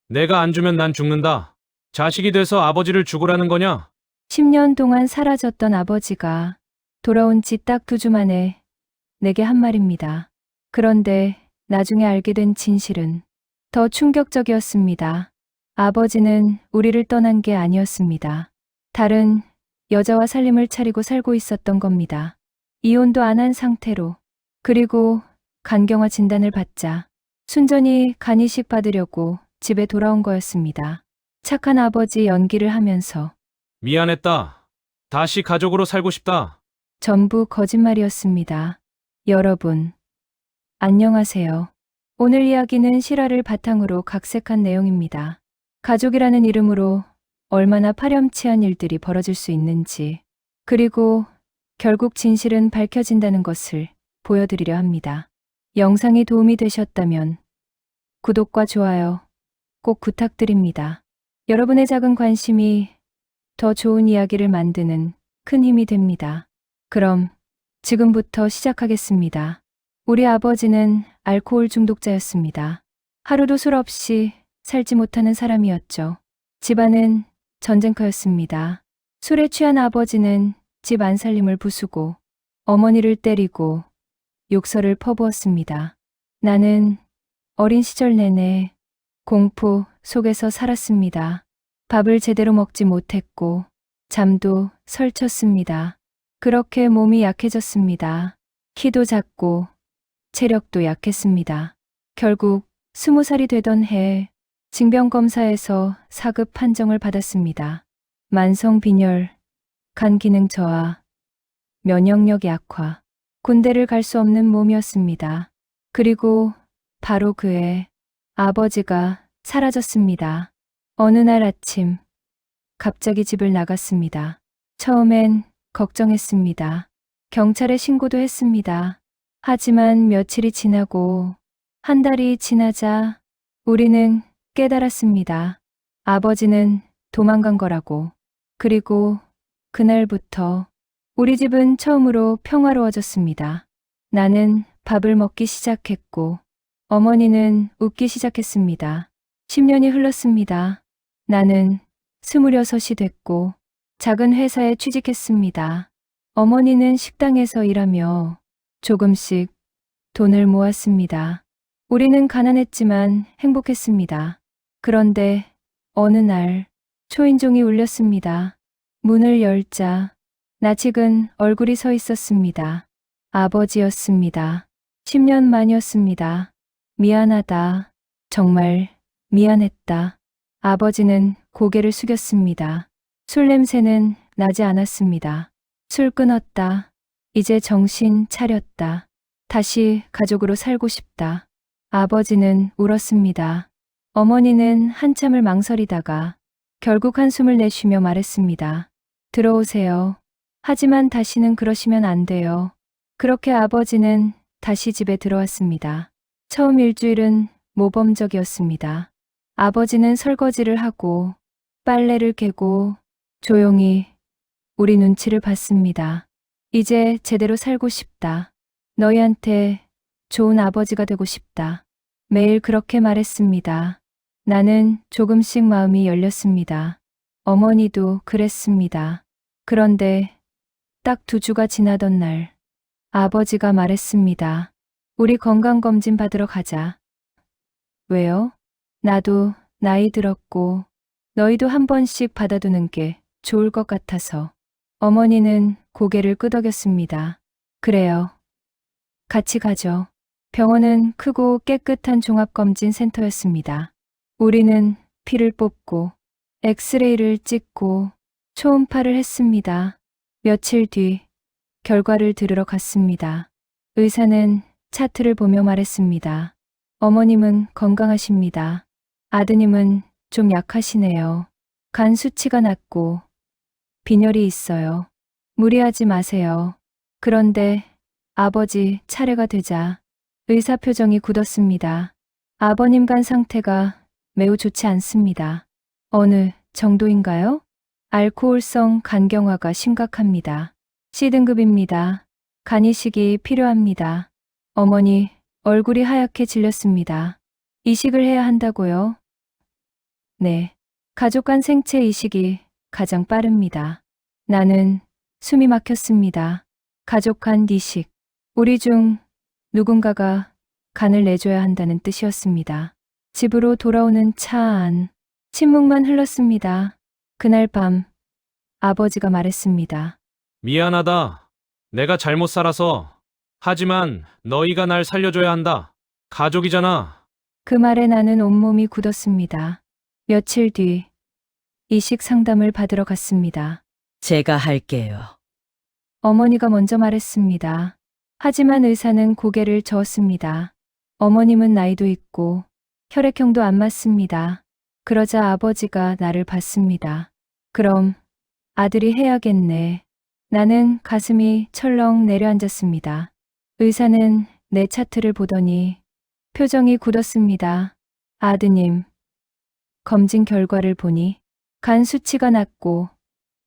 내가 안 주면 난 죽는다. 자식이 돼서 아버지를 죽으라는 거냐? 10년 동안 사라졌던 아버지가 돌아온 지 딱 2주 만에 내게 한 말입니다. 그런데 나중에 알게 된 진실은 더 충격적이었습니다. 아버지는 우리를 떠난 게 아니었습니다. 다른 여자와 살림을 차리고 살고 있었던 겁니다. 이혼도 안 한 상태로. 그리고 간경화 진단을 받자 순전히 간이식 받으려고 집에 돌아온 거였습니다. 착한 아버지 연기를 하면서 미안했다. 다시 가족으로 살고 싶다. 전부 거짓말이었습니다. 여러분, 안녕하세요. 오늘 이야기는 실화를 바탕으로 각색한 내용입니다. 가족이라는 이름으로 얼마나 파렴치한 일들이 벌어질 수 있는지, 그리고 결국 진실은 밝혀진다는 것을 보여드리려 합니다. 영상이 도움이 되셨다면 구독과 좋아요 꼭 부탁드립니다. 여러분의 작은 관심이 더 좋은 이야기를 만드는 큰 힘이 됩니다. 그럼 지금부터 시작하겠습니다. 우리 아버지는 알코올 중독자였습니다. 하루도 술 없이 살지 못하는 사람이었죠. 집안은 전쟁터였습니다. 술에 취한 아버지는 집 안살림을 부수고 어머니를 때리고 욕설을 퍼부었습니다. 나는 어린 시절 내내 공포 속에서 살았습니다. 밥을 제대로 먹지 못했고 잠도 설쳤습니다. 그렇게 몸이 약해졌습니다. 키도 작고 체력도 약했습니다. 결국 20살이 되던 해 징병검사에서 4급 판정을 받았습니다. 만성 빈혈, 간 기능 저하, 면역력 약화, 군대를 갈 수 없는 몸이었습니다. 그리고 바로 그해 아버지가 사라졌습니다. 어느 날 아침 갑자기 집을 나갔습니다. 처음엔 걱정했습니다. 경찰에 신고도 했습니다. 하지만 며칠이 지나고 한 달이 지나자 우리는 깨달았습니다. 아버지는 도망간 거라고. 그리고 그날부터 우리 집은 처음으로 평화로워졌습니다. 나는 밥을 먹기 시작했고 어머니는 웃기 시작했습니다. 10년이 흘렀습니다. 나는 26이 됐고 작은 회사에 취직했습니다. 어머니는 식당에서 일하며 조금씩 돈을 모았습니다. 우리는 가난했지만 행복했습니다. 그런데 어느 날 초인종이 울렸습니다. 문을 열자 낯익은 얼굴이 서 있었습니다. 아버지였습니다. 10년 만이었습니다. 미안하다. 정말 미안했다. 아버지는 고개를 숙였습니다. 술 냄새는 나지 않았습니다. 술 끊었다. 이제 정신 차렸다. 다시 가족으로 살고 싶다. 아버지는 울었습니다. 어머니는 한참을 망설이다가 결국 한숨을 내쉬며 말했습니다. 들어오세요. 하지만 다시는 그러시면 안 돼요. 그렇게 아버지는 다시 집에 들어왔습니다. 처음 일주일은 모범적이었습니다. 아버지는 설거지를 하고 빨래를 개고 조용히 우리 눈치를 봤습니다. 이제 제대로 살고 싶다. 너희한테 좋은 아버지가 되고 싶다. 매일 그렇게 말했습니다. 나는 조금씩 마음이 열렸습니다. 어머니도 그랬습니다. 그런데 딱 2주가 지나던 날 아버지가 말했습니다. 우리 건강검진 받으러 가자. 왜요? 나도 나이 들었고 너희도 한 번씩 받아두는 게 좋을 것 같아서. 어머니는 고개를 끄덕였습니다. 그래요. 같이 가죠. 병원은 크고 깨끗한 종합검진 센터였습니다. 우리는 피를 뽑고 엑스레이를 찍고 초음파를 했습니다. 며칠 뒤 결과를 들으러 갔습니다. 의사는 차트를 보며 말했습니다. 어머님은 건강하십니다. 아드님은 좀 약하시네요. 간 수치가 낮고 빈혈이 있어요. 무리하지 마세요. 그런데 아버지 차례가 되자 의사 표정이 굳었습니다. 아버님 간 상태가 매우 좋지 않습니다. 어느 정도인가요? 알코올성 간경화가 심각합니다. C등급입니다. 간이식이 필요합니다. 어머니 얼굴이 하얗게 질렸습니다. 이식을 해야 한다고요? 네. 가족 간 생체 이식이 가장 빠릅니다. 나는 숨이 막혔습니다. 가족 간 이식. 우리 중 누군가가 간을 내줘야 한다는 뜻이었습니다. 집으로 돌아오는 차 안. 침묵만 흘렀습니다. 그날 밤 아버지가 말했습니다. 미안하다. 내가 잘못 살아서. 하지만 너희가 날 살려줘야 한다. 가족이잖아. 그 말에 나는 온몸이 굳었습니다. 며칠 뒤 이식 상담을 받으러 갔습니다. 제가 할게요. 어머니가 먼저 말했습니다. 하지만 의사는 고개를 저었습니다. 어머님은 나이도 있고 혈액형도 안 맞습니다. 그러자 아버지가 나를 봤습니다. 그럼 아들이 해야겠네. 나는 가슴이 철렁 내려앉았습니다. 의사는 내 차트를 보더니 표정이 굳었습니다. 아드님, 검진 결과를 보니 간 수치가 낮고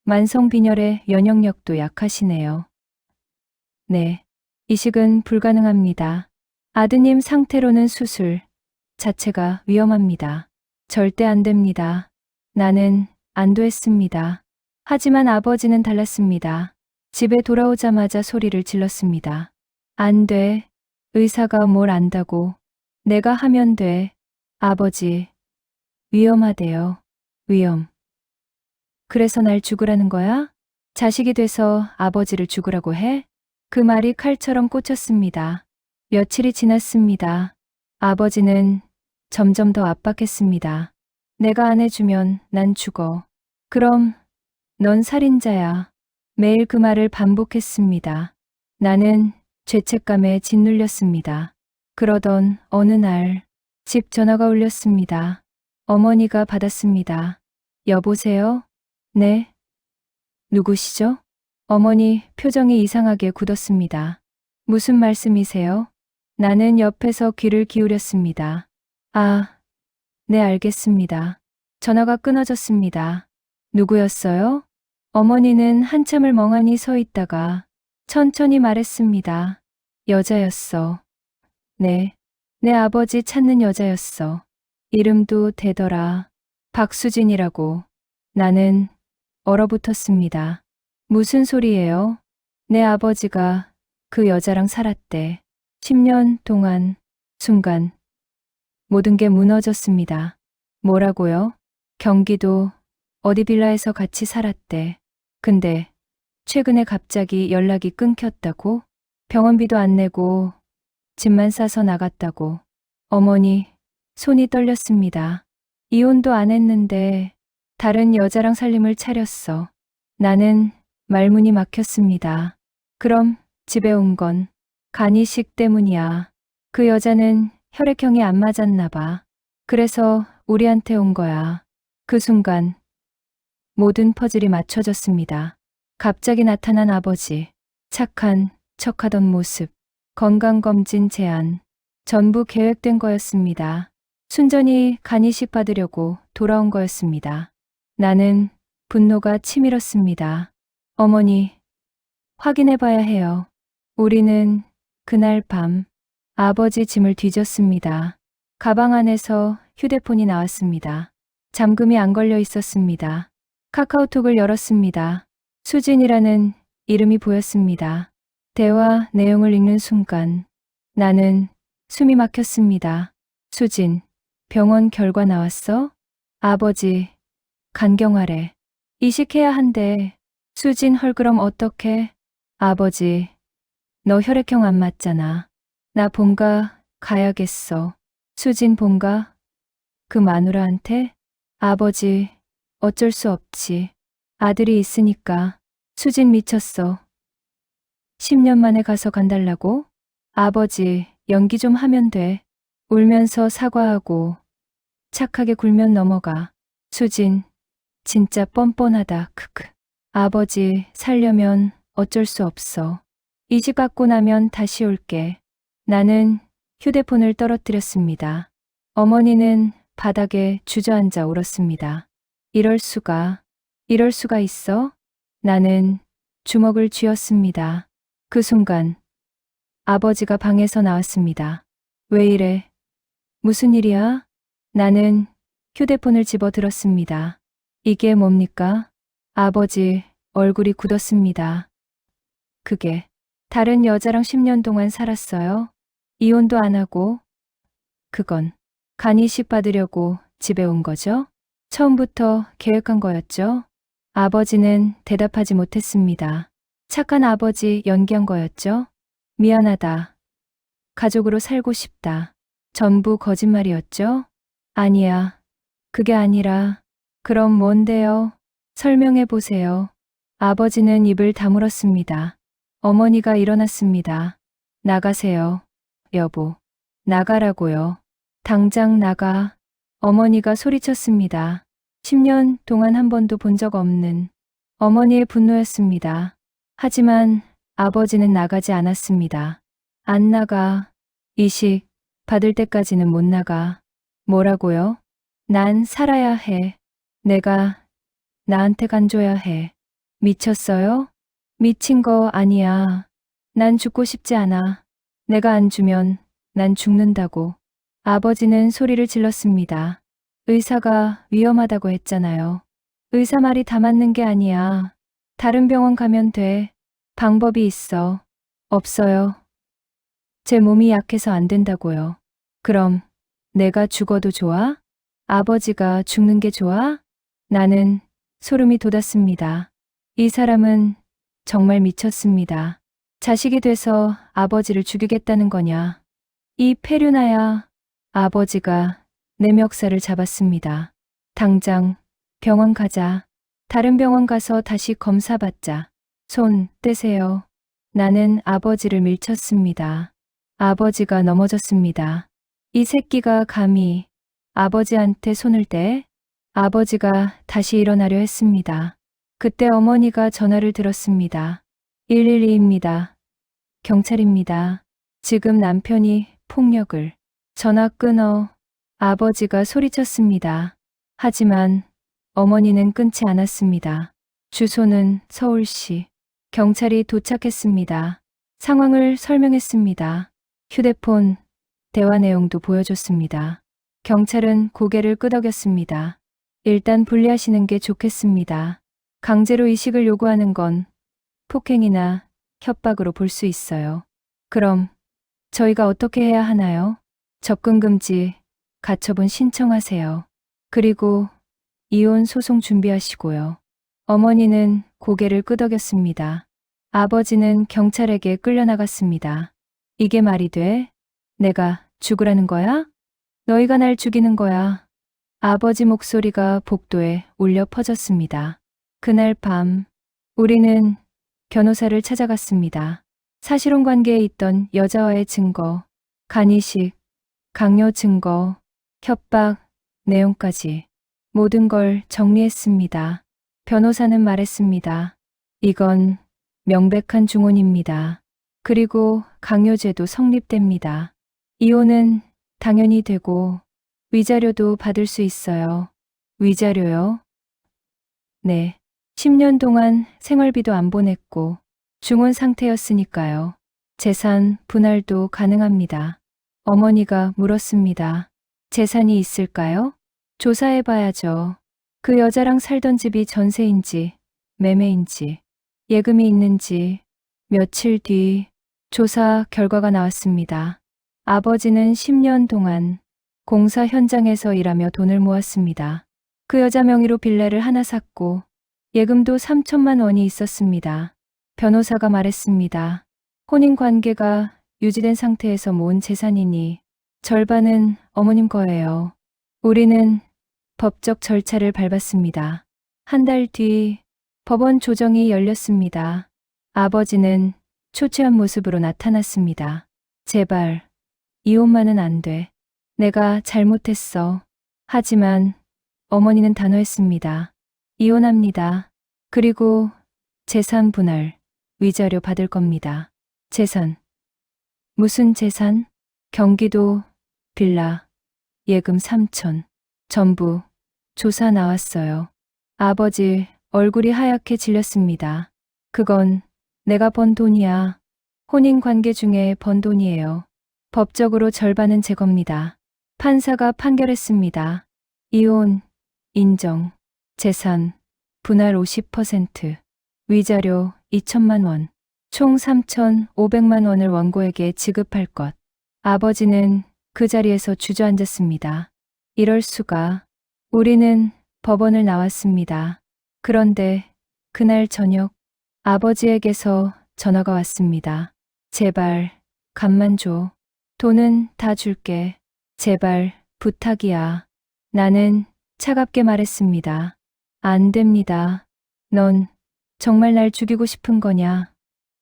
만성빈혈의 면역력도 약하시네요. 네, 이식은 불가능합니다. 아드님 상태로는 수술 자체가 위험합니다. 절대 안 됩니다. 나는 안도했습니다. 하지만 아버지는 달랐습니다. 집에 돌아오자마자 소리를 질렀습니다. 안 돼. 의사가 뭘 안다고. 내가 하면 돼. 아버지, 위험하대요. 위험. 그래서 날 죽으라는 거야? 자식이 돼서 아버지를 죽으라고 해? 그 말이 칼처럼 꽂혔습니다. 며칠이 지났습니다. 아버지는 점점 더 압박했습니다. 내가 안 해주면 난 죽어. 그럼 넌 살인자야. 매일 그 말을 반복했습니다. 나는 죄책감에 짓눌렸습니다. 그러던 어느 날 집 전화가 울렸습니다. 어머니가 받았습니다. 여보세요? 네. 누구시죠? 어머니 표정이 이상하게 굳었습니다. 무슨 말씀이세요? 나는 옆에서 귀를 기울였습니다. 아, 네, 알겠습니다. 전화가 끊어졌습니다. 누구였어요? 어머니는 한참을 멍하니 서 있다가 천천히 말했습니다. 여자였어. 네, 내 아버지 찾는 여자였어. 이름도 대더라. 박수진이라고. 나는 얼어붙었습니다. 무슨 소리예요? 내 아버지가 그 여자랑 살았대. 10년 동안. 순간 모든 게 무너졌습니다. 뭐라고요? 경기도 어디 빌라에서 같이 살았대. 근데 최근에 갑자기 연락이 끊겼다고? 병원비도 안 내고 집만 싸서 나갔다고. 어머니, 손이 떨렸습니다. 이혼도 안 했는데 다른 여자랑 살림을 차렸어. 나는 말문이 막혔습니다. 그럼 집에 온 건 간이식 때문이야. 그 여자는 혈액형이 안 맞았나 봐. 그래서 우리한테 온 거야. 그 순간 모든 퍼즐이 맞춰졌습니다. 갑자기 나타난 아버지, 착한 척하던 모습, 건강검진 제안, 전부 계획된 거였습니다. 순전히 간이식 받으려고 돌아온 거였습니다. 나는 분노가 치밀었습니다. 어머니, 확인해봐야 해요. 우리는 그날 밤 아버지 짐을 뒤졌습니다. 가방 안에서 휴대폰이 나왔습니다. 잠금이 안 걸려 있었습니다. 카카오톡을 열었습니다. 수진이라는 이름이 보였습니다. 대화 내용을 읽는 순간 나는 숨이 막혔습니다. 수진, 병원 결과 나왔어? 아버지, 간경화래. 이식해야 한대. 수진 헐그럼 어떡해? 아버지, 너 혈액형 안 맞잖아. 나 본가 가야겠어. 수진 본가? 그 마누라한테? 아버지, 어쩔 수 없지. 아들이 있으니까. 수진 미쳤어. 10년 만에 가서 간달라고? 아버지, 연기 좀 하면 돼. 울면서 사과하고 착하게 굴면 넘어가. 수진, 진짜 뻔뻔하다. 크크. 아버지, 살려면 어쩔 수 없어. 이식 받고 나면 다시 올게. 나는 휴대폰을 떨어뜨렸습니다. 어머니는 바닥에 주저앉아 울었습니다. 이럴 수가 있어? 나는 주먹을 쥐었습니다. 그 순간 아버지가 방에서 나왔습니다. 왜 이래? 무슨 일이야? 나는 휴대폰을 집어 들었습니다. 이게 뭡니까? 아버지 얼굴이 굳었습니다. 그게 다른 여자랑 10년 동안 살았어요? 이혼도 안 하고? 그건 간이식 받으려고 집에 온 거죠? 처음부터 계획한 거였죠? 아버지는 대답하지 못했습니다. 착한 아버지 연기한 거였죠? 미안하다. 가족으로 살고 싶다. 전부 거짓말이었죠? 아니야. 그게 아니라. 그럼 뭔데요? 설명해 보세요. 아버지는 입을 다물었습니다. 어머니가 일어났습니다. 나가세요. 여보. 나가라고요. 당장 나가. 어머니가 소리쳤습니다. 10년 동안 한 번도 본 적 없는 어머니의 분노였습니다. 하지만 아버지는 나가지 않았습니다. 안 나가. 이식 받을 때까지는 못 나가. 뭐라고요? 난 살아야 해. 내가 나한테 간줘야 해. 미쳤어요? 미친 거 아니야. 난 죽고 싶지 않아. 내가 안 주면 난 죽는다고. 아버지는 소리를 질렀습니다. 의사가 위험하다고 했잖아요. 의사 말이 다 맞는 게 아니야. 다른 병원 가면 돼. 방법이 있어. 없어요. 제 몸이 약해서 안 된다고요. 그럼 내가 죽어도 좋아? 아버지가 죽는 게 좋아? 나는 소름이 돋았습니다. 이 사람은 정말 미쳤습니다. 자식이 돼서 아버지를 죽이겠다는 거냐? 이 페류나야. 아버지가 내 멱살을 잡았습니다. 당장 병원 가자. 다른 병원 가서 다시 검사받자. 손 떼세요. 나는 아버지를 밀쳤습니다. 아버지가 넘어졌습니다. 이 새끼가 감히 아버지한테 손을 대? 아버지가 다시 일어나려 했습니다. 그때 어머니가 전화를 들었습니다. 112입니다. 경찰입니다. 지금 남편이 폭력을. 전화 끊어. 아버지가 소리쳤습니다. 하지만 어머니는 끊지 않았습니다. 주소는 서울시. 경찰이 도착했습니다. 상황을 설명했습니다. 휴대폰 대화 내용도 보여줬습니다. 경찰은 고개를 끄덕였습니다. 일단 분리하시는 게 좋겠습니다. 강제로 이식을 요구하는 건 폭행이나 협박으로 볼 수 있어요. 그럼 저희가 어떻게 해야 하나요? 접근 금지, 가처분 신청하세요. 그리고 이혼 소송 준비하시고요. 어머니는 고개를 끄덕였습니다. 아버지는 경찰에게 끌려나갔습니다. 이게 말이 돼? 내가 죽으라는 거야? 너희가 날 죽이는 거야. 아버지 목소리가 복도에 울려 퍼졌습니다. 그날 밤 우리는 변호사를 찾아갔습니다. 사실혼 관계에 있던 여자와의 증거, 간이식, 강요 증거, 협박, 내용까지 모든 걸 정리했습니다. 변호사는 말했습니다. 이건 명백한 중혼입니다. 그리고 강요죄도 성립됩니다. 이혼은 당연히 되고 위자료도 받을 수 있어요. 위자료요? 네. 10년 동안 생활비도 안 보냈고 중혼 상태였으니까요. 재산 분할도 가능합니다. 어머니가 물었습니다. 재산이 있을까요? 조사해봐야죠. 그 여자랑 살던 집이 전세인지 매매인지 예금이 있는지. 며칠 뒤 조사 결과가 나왔습니다. 아버지는 10년 동안 공사 현장에서 일하며 돈을 모았습니다. 그 여자 명의로 빌라를 하나 샀고 예금도 3천만 원이 있었습니다. 변호사가 말했습니다. 혼인 관계가 유지된 상태에서 모은 재산이니 절반은 어머님 거예요. 우리는 법적 절차를 밟았습니다. 한 달 뒤 법원 조정이 열렸습니다. 아버지는 초췌한 모습으로 나타났습니다. 제발, 이혼만은 안 돼. 내가 잘못했어. 하지만 어머니는 단호했습니다. 이혼합니다. 그리고 재산 분할, 위자료 받을 겁니다. 재산. 무슨 재산? 경기도, 빌라, 예금 3천. 전부 조사 나왔어요. 아버지 얼굴이 하얗게 질렸습니다. 그건 내가 번 돈이야. 혼인 관계 중에 번 돈이에요. 법적으로 절반은 제 겁니다. 판사가 판결했습니다. 이혼, 인정, 재산, 분할 50%, 위자료 2천만 원, 총 3,500만 원을 원고에게 지급할 것. 아버지는 그 자리에서 주저앉았습니다. 이럴 수가. 우리는 법원을 나왔습니다. 그런데 그날 저녁 아버지에게서 전화가 왔습니다. 제발, 값만 줘. 돈은 다 줄게. 제발, 부탁이야. 나는 차갑게 말했습니다. 안 됩니다. 넌 정말 날 죽이고 싶은 거냐?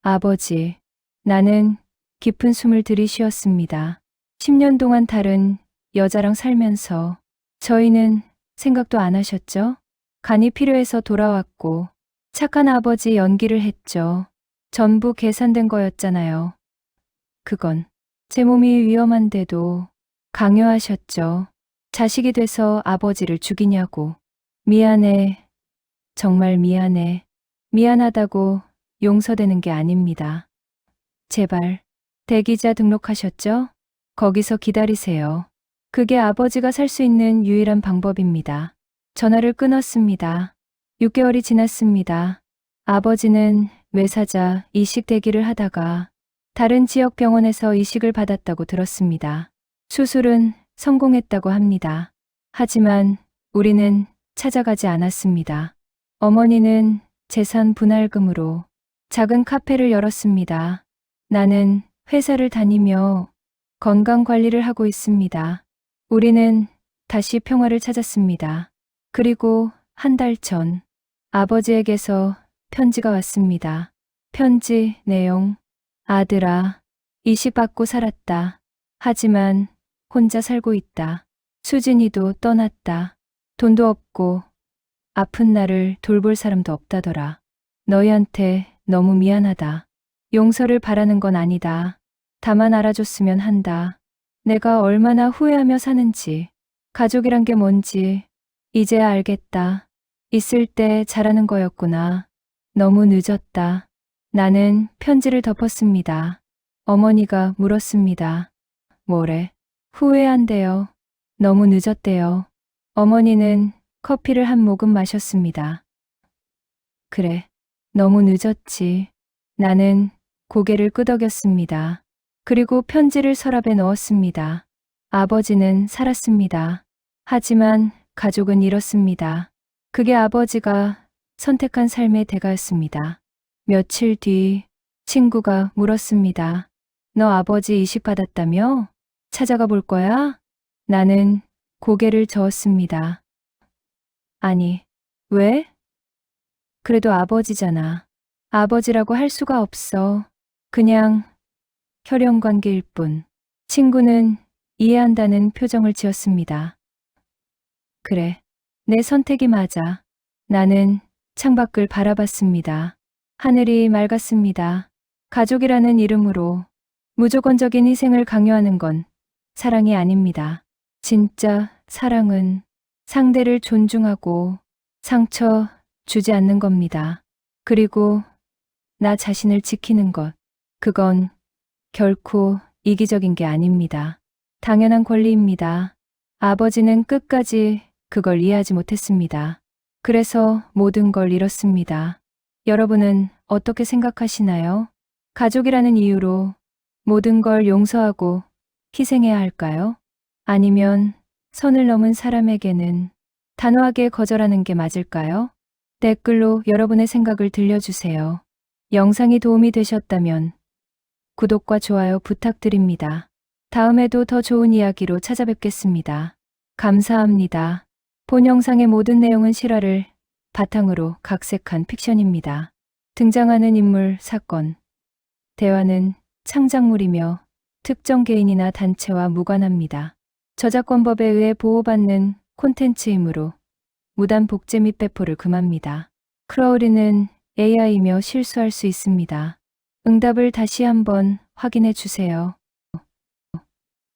아버지, 나는 깊은 숨을 들이쉬었습니다. 10년 동안 다른 여자랑 살면서 저희는 생각도 안 하셨죠? 간이 필요해서 돌아왔고 착한 아버지 연기를 했죠. 전부 계산된 거였잖아요. 그건 제 몸이 위험한데도 강요하셨죠. 자식이 돼서 아버지를 죽이냐고. 미안해. 정말 미안해. 미안하다고 용서되는 게 아닙니다. 제발 대기자 등록하셨죠? 거기서 기다리세요. 그게 아버지가 살 수 있는 유일한 방법입니다. 전화를 끊었습니다. 6개월이 지났습니다. 아버지는 외사자 이식 대기를 하다가 다른 지역 병원에서 이식을 받았다고 들었습니다. 수술은 성공했다고 합니다. 하지만 우리는 찾아가지 않았습니다. 어머니는 재산 분할금으로 작은 카페를 열었습니다. 나는 회사를 다니며 건강 관리를 하고 있습니다. 우리는 다시 평화를 찾았습니다. 그리고 한 달 전 아버지에게서 편지가 왔습니다. 편지 내용. 아들아, 이식받고 살았다. 하지만 혼자 살고 있다. 수진이도 떠났다. 돈도 없고 아픈 나를 돌볼 사람도 없다더라. 너희한테 너무 미안하다. 용서를 바라는 건 아니다. 다만 알아줬으면 한다. 내가 얼마나 후회하며 사는지, 가족이란 게 뭔지 이제야 알겠다. 있을 때 잘하는 거였구나. 너무 늦었다. 나는 편지를 덮었습니다. 어머니가 물었습니다. 뭐래? 후회한대요. 너무 늦었대요. 어머니는 커피를 한 모금 마셨습니다. 그래, 너무 늦었지. 나는 고개를 끄덕였습니다. 그리고 편지를 서랍에 넣었습니다. 아버지는 살았습니다. 하지만 가족은 잃었습니다. 그게 아버지가 선택한 삶의 대가였습니다. 며칠 뒤 친구가 물었습니다. 너 아버지 이식받았다며? 찾아가 볼 거야? 나는 고개를 저었습니다. 아니, 왜? 그래도 아버지잖아. 아버지라고 할 수가 없어. 그냥 혈연 관계일 뿐. 친구는 이해한다는 표정을 지었습니다. 그래, 내 선택이 맞아. 나는 창밖을 바라봤습니다. 하늘이 맑았습니다. 가족이라는 이름으로 무조건적인 희생을 강요하는 건 사랑이 아닙니다. 진짜 사랑은 상대를 존중하고 상처 주지 않는 겁니다. 그리고 나 자신을 지키는 것, 그건 결코 이기적인 게 아닙니다. 당연한 권리입니다. 아버지는 끝까지 그걸 이해하지 못했습니다. 그래서 모든 걸 잃었습니다. 여러분은 어떻게 생각하시나요? 가족이라는 이유로 모든 걸 용서하고 희생해야 할까요? 아니면 선을 넘은 사람에게는 단호하게 거절하는 게 맞을까요? 댓글로 여러분의 생각을 들려주세요. 영상이 도움이 되셨다면 구독과 좋아요 부탁드립니다. 다음에도 더 좋은 이야기로 찾아뵙겠습니다. 감사합니다. 본 영상의 모든 내용은 실화를 바탕으로 각색한 픽션입니다. 등장하는 인물, 사건, 대화는 창작물이며 특정 개인이나 단체와 무관합니다. 저작권법에 의해 보호받는 콘텐츠이므로 무단 복제 및 배포를 금합니다. 크로우리는 AI이며 실수할 수 있습니다. 응답을 다시 한번 확인해 주세요.